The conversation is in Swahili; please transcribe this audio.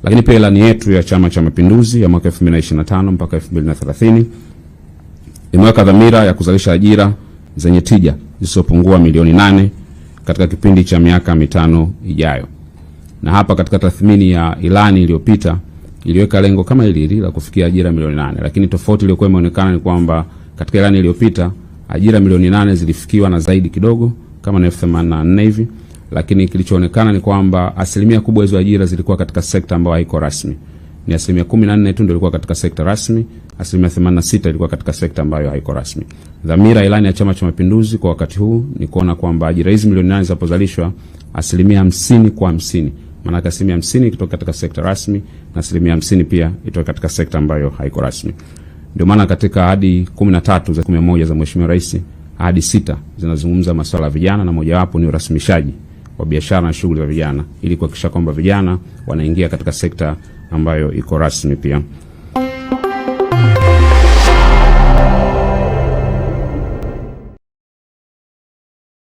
Lakini pia ilani yetu ya Chama cha Mapinduzi ya mwaka 2025 mpaka 2030 imeweka dhamira ya kuzalisha ajira zenye tija zisizopungua milioni 8 katika kipindi cha miaka 5 ijayo. Na hapa katika tathmini ya ilani iliyopita iliweka lengo kama hili la kufikia ajira milioni 8, lakini tofauti iliyokuwa imeonekana ni kwamba katika ilani iliyopita ajira milioni 8 zilifikiwa na zaidi kidogo kama na 84 hivi, lakini kilichoonekana ni kwamba asilimia kubwa hizo ajira zilikuwa katika sekta ambayo haiko rasmi. Ni asilimia 14 tu ndio ilikuwa katika sekta rasmi, asilimia 86 ilikuwa katika sekta ambayo haiko rasmi. Dhamira ilani ya Chama cha Mapinduzi kwa wakati huu ni kuona kwamba ajira hizi milioni 8 zinapozalishwa asilimia 50 kwa 50. Maana asilimia 50 kutoka katika sekta rasmi na asilimia 50 pia itoka katika sekta ambayo haiko rasmi. Ndio maana katika ahadi 13 za 11 za Mheshimiwa Rais, ahadi 6 zinazungumza masuala ya vijana, na mojawapo ni urasimishaji wa biashara na shughuli za vijana ili kuhakikisha kwamba vijana wanaingia katika sekta ambayo iko rasmi pia.